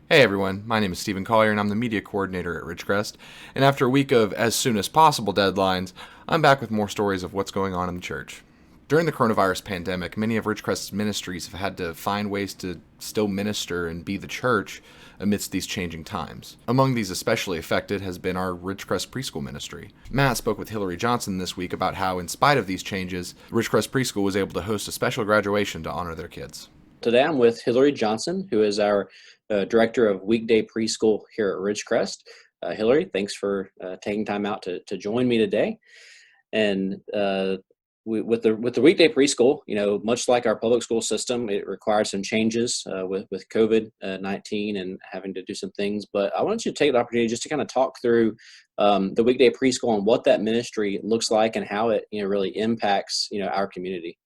Hey everyone, my name is Stephen Collier and I'm the media coordinator at Ridgecrest. And after a week of as soon as possible deadlines, I'm back with more stories of what's going on in the church. During the coronavirus pandemic, many of Ridgecrest's ministries have had to find ways to still minister and be the church amidst these changing times. Among these especially affected has been our Ridgecrest Preschool ministry. Matt spoke with Hillary Johnson this week about how, in spite of these changes, Ridgecrest Preschool was able to host a special graduation to honor their kids. Today I'm with Hillary Johnson, who is our Director of Weekday Preschool here at Ridgecrest. Hillary, thanks for taking time out to join me today. And with the weekday preschool, much like our public school system, it requires some changes with COVID-19 and having to do some things. But I want you to take the opportunity just to kind of talk through the weekday preschool and what that ministry looks like and how it really impacts our community.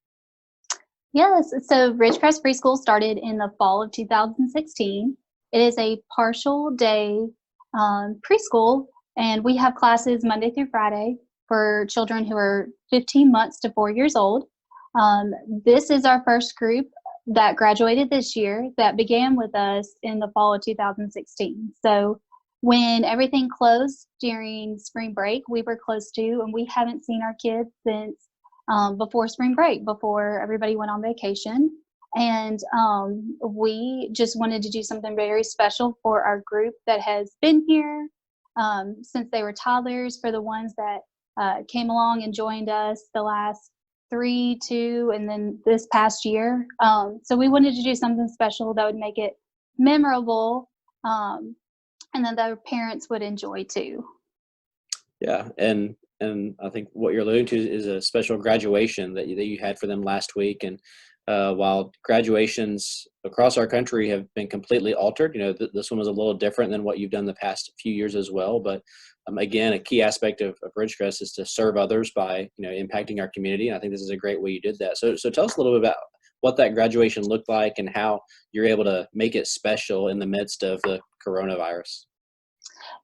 Yes, so Ridgecrest Preschool started in the fall of 2016. It is a partial day preschool, and we have classes Monday through Friday for children who are 15 months to 4 years old. This is our first group that graduated this year that began with us in the fall of 2016. So when everything closed during spring break, we were closed too, and we haven't seen our kids since before spring break, before everybody went on vacation. And we just wanted to do something very special for our group that has been here since they were toddlers, for the ones that came along and joined us the last 3, 2, and then this past year. So we wanted to do something special that would make it memorable, and then their parents would enjoy too. Yeah, and I think what you're alluding to is a special graduation that you had for them last week. And while graduations across our country have been completely altered, this one was a little different than what you've done the past few years as well. But again, a key aspect of Ridgecrest is to serve others by impacting our community. And I think this is a great way you did that. So tell us a little bit about what that graduation looked like and how you're able to make it special in the midst of the coronavirus.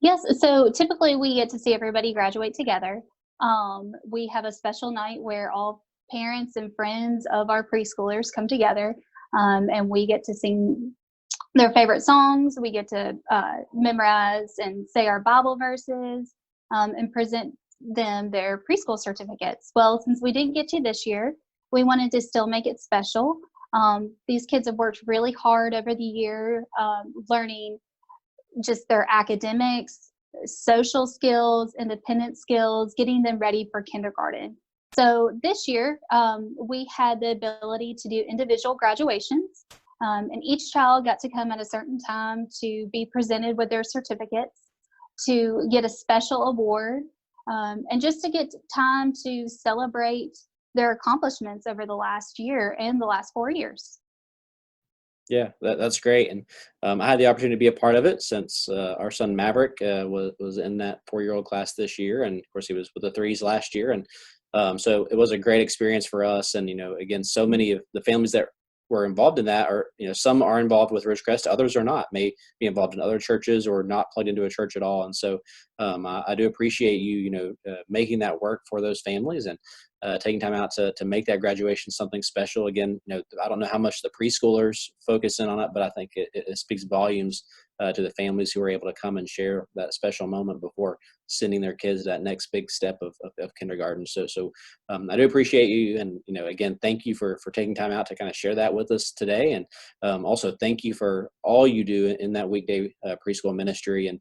Yes, so typically we get to see everybody graduate together. We have a special night where all parents and friends of our preschoolers come together, and we get to sing their favorite songs. We get to memorize and say our Bible verses, and present them their preschool certificates. Well, since we didn't get to this year, we wanted to still make it special. These kids have worked really hard over the year, learning just their academics, social skills, independent skills, getting them ready for kindergarten. So this year, we had the ability to do individual graduations, and each child got to come at a certain time to be presented with their certificates, to get a special award, and just to get time to celebrate their accomplishments over the last year and the last 4 years. Yeah, that's great. And I had the opportunity to be a part of it since our son Maverick was in that 4-year-old class this year. And of course, he was with the threes last year. And so it was a great experience for us. And, again, so many of the families that were involved in that are, some are involved with Ridgecrest, others are not, may be involved in other churches or not plugged into a church at all. And so I do appreciate you, making that work for those families and taking time out to make that graduation something special. Again, I don't know how much the preschoolers focus in on it, but I think it speaks volumes to the families who are able to come and share that special moment before sending their kids that next big step of kindergarten. So I do appreciate you. And, again, thank you for taking time out to kind of share that with us today. And also thank you for all you do in that weekday preschool ministry and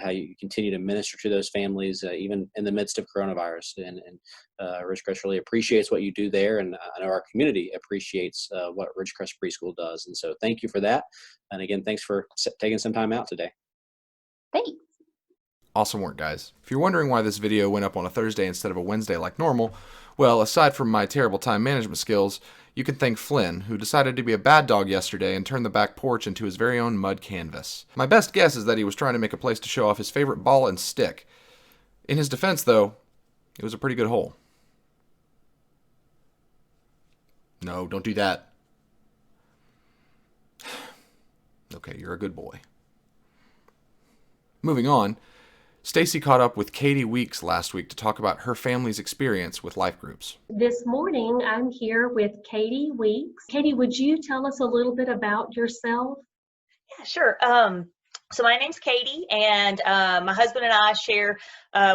how you continue to minister to those families, even in the midst of coronavirus. And Ridgecrest really appreciates what you do there. And I know our community appreciates what Ridgecrest Preschool does. And so thank you for that. And again, thanks for taking some time out today. Thanks. Awesome work, guys. If you're wondering why this video went up on a Thursday instead of a Wednesday like normal, well, aside from my terrible time management skills, you can thank Flynn, who decided to be a bad dog yesterday and turn the back porch into his very own mud canvas. My best guess is that he was trying to make a place to show off his favorite ball and stick. In his defense, though, it was a pretty good hole. No, don't do that. Okay, you're a good boy. Moving on, Stacy caught up with Katie Weeks last week to talk about her family's experience with life groups. This morning, I'm here with Katie Weeks. Katie, would you tell us a little bit about yourself? Yeah, sure. So my name's Katie, and my husband and I share.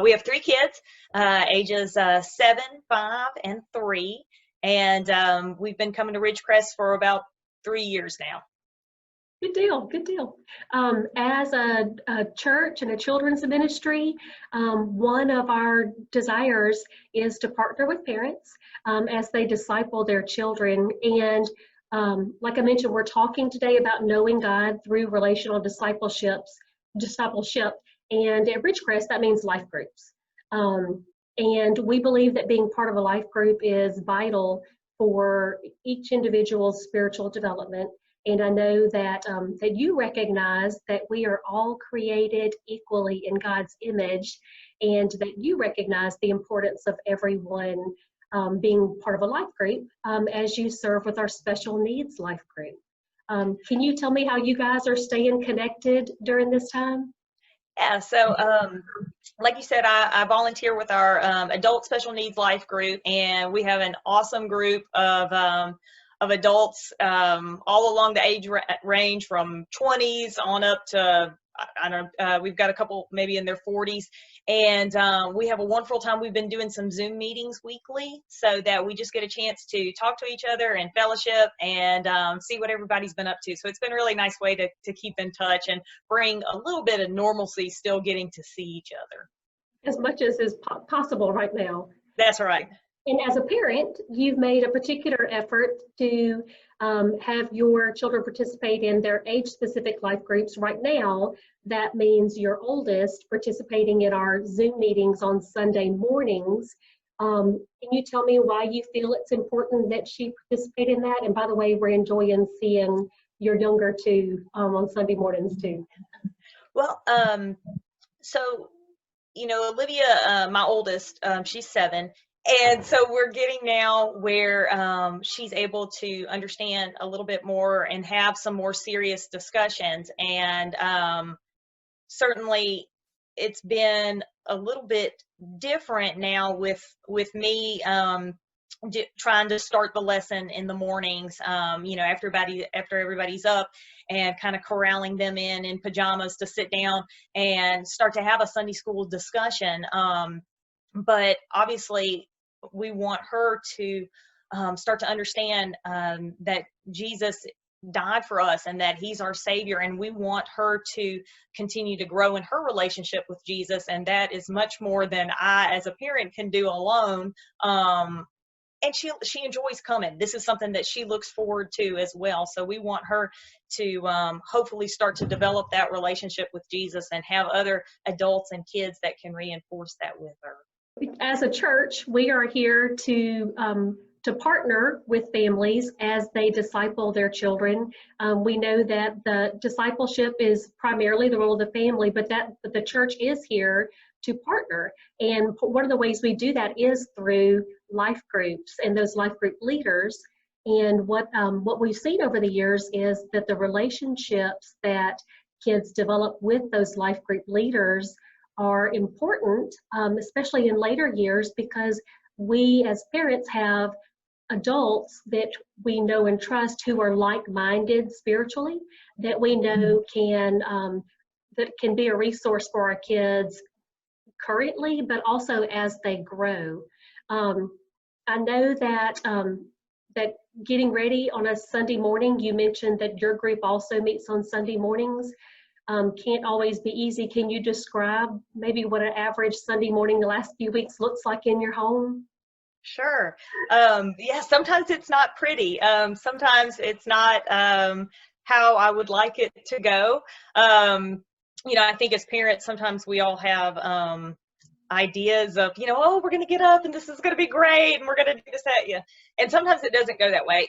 We have three kids, ages 7, 5, and 3, and we've been coming to Ridgecrest for about 3 years now. Good deal, good deal. As a church and a children's ministry, one of our desires is to partner with parents as they disciple their children. And like I mentioned, we're talking today about knowing God through relational discipleship. And at Ridgecrest, that means life groups. And we believe that being part of a life group is vital for each individual's spiritual development. And I know that that you recognize that we are all created equally in God's image, and that you recognize the importance of everyone being part of a life group as you serve with our special needs life group. Can you tell me how you guys are staying connected during this time? Yeah, so like you said, I volunteer with our adult special needs life group, and we have an awesome group of adults all along the age range from 20s on up to, I don't know, we've got a couple maybe in their 40s, and we have a wonderful time. We've been doing some Zoom meetings weekly so that we just get a chance to talk to each other and fellowship and see what everybody's been up to. So it's been a really nice way to keep in touch and bring a little bit of normalcy, still getting to see each other. As much as is possible right now. That's right. And as a parent, you've made a particular effort to have your children participate in their age-specific life groups. Right now, that means your oldest participating in our Zoom meetings on Sunday mornings. Can you tell me why you feel it's important that she participate in that? And by the way, we're enjoying seeing your younger two on Sunday mornings too. Well, so, you know, Olivia, my oldest, she's 7. And so we're getting now where she's able to understand a little bit more and have some more serious discussions. And certainly it's been a little bit different now with me trying to start the lesson in the mornings, you know, after everybody's up, and kind of corralling them in pajamas to sit down and start to have a Sunday school discussion. But obviously, we want her to start to understand that Jesus died for us and that he's our Savior, and we want her to continue to grow in her relationship with Jesus, and that is much more than I as a parent can do alone. And she enjoys coming. This is something that she looks forward to as well. So we want her to hopefully start to develop that relationship with Jesus and have other adults and kids that can reinforce that with her. As a church, we are here to partner with families as they disciple their children. We know that the discipleship is primarily the role of the family, but the church is here to partner. And one of the ways we do that is through life groups and those life group leaders. And what we've seen over the years is that the relationships that kids develop with those life group leaders are important, especially in later years, because we as parents have adults that we know and trust who are like-minded spiritually, that we know that can be a resource for our kids currently, but also as they grow. I know that that getting ready on a Sunday morning, you mentioned that your group also meets on Sunday mornings. Can't always be easy. Can you describe maybe what an average Sunday morning the last few weeks looks like in your home? Sure. Yeah, sometimes it's not pretty. Sometimes it's not how I would like it to go. You know, I think as parents, sometimes we all have ideas of, you know, oh, we're going to get up and this is going to be great and we're going to do this, that, yeah. And sometimes it doesn't go that way.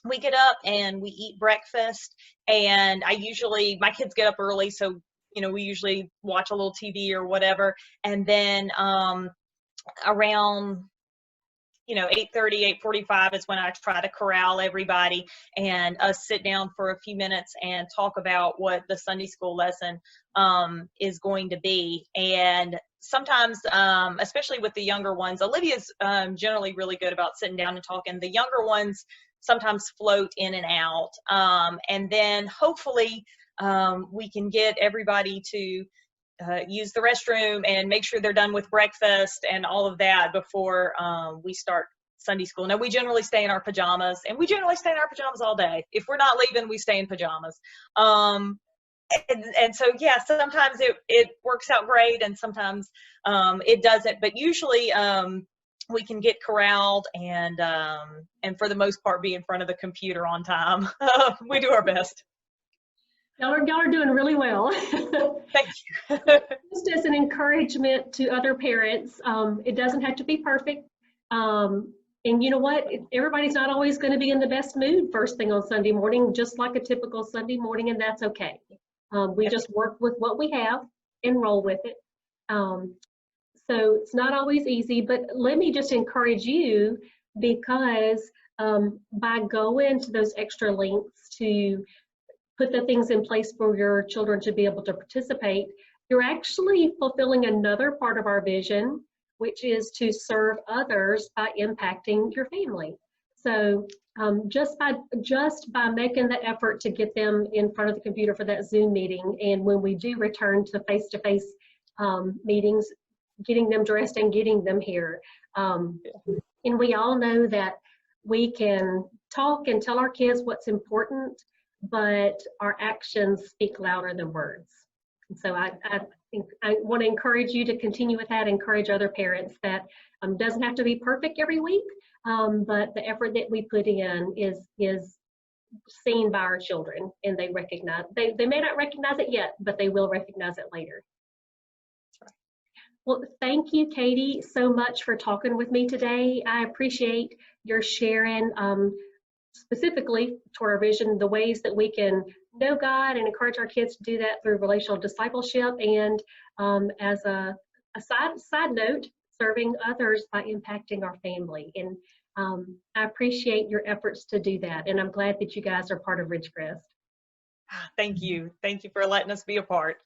We get up and we eat breakfast, and my kids get up early, so, you know, we usually watch a little TV or whatever. And then around, you know, 8:30, 8:45 is when I try to corral everybody and us sit down for a few minutes and talk about what the Sunday school lesson is going to be. And sometimes, especially with the younger ones, Olivia's generally really good about sitting down and talking. The younger ones sometimes float in and out. And then hopefully we can get everybody to use the restroom and make sure they're done with breakfast and all of that before we start Sunday school. Now, we generally stay in our pajamas, and we generally stay in our pajamas all day. If we're not leaving, we stay in pajamas. And so, yeah, sometimes it works out great, and sometimes it doesn't. But usually we can get corralled and for the most part be in front of the computer on time. We do our best. Y'all are doing really well. Thank you. Just as an encouragement to other parents, it doesn't have to be perfect. And you know what? Everybody's not always going to be in the best mood first thing on Sunday morning, just like a typical Sunday morning, and that's okay. We just work with what we have and roll with it. So it's not always easy, but let me just encourage you, because by going to those extra lengths to put the things in place for your children to be able to participate, you're actually fulfilling another part of our vision, which is to serve others by impacting your family. So just by making the effort to get them in front of the computer for that Zoom meeting, and when we do return to face-to-face meetings, getting them dressed and getting them here. And we all know that we can talk and tell our kids what's important, but our actions speak louder than words. And so I want to encourage you to continue with that, encourage other parents that doesn't have to be perfect every week, but the effort that we put in is seen by our children, and they recognize, they may not recognize it yet, but they will recognize it later. Well, thank you, Katie, so much for talking with me today. I appreciate your sharing specifically toward our vision, the ways that we can know God and encourage our kids to do that through relational discipleship, and as a side note, serving others by impacting our family. And I appreciate your efforts to do that, and I'm glad that you guys are part of Ridgecrest. Thank you. Thank you for letting us be a part.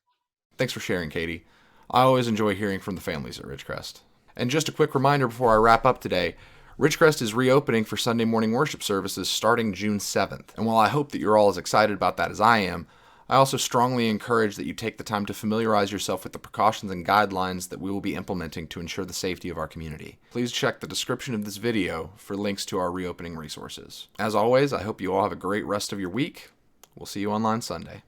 Thanks for sharing, Katie. I always enjoy hearing from the families at Ridgecrest. And just a quick reminder before I wrap up today, Ridgecrest is reopening for Sunday morning worship services starting June 7th. And while I hope that you're all as excited about that as I am, I also strongly encourage that you take the time to familiarize yourself with the precautions and guidelines that we will be implementing to ensure the safety of our community. Please check the description of this video for links to our reopening resources. As always, I hope you all have a great rest of your week. We'll see you online Sunday.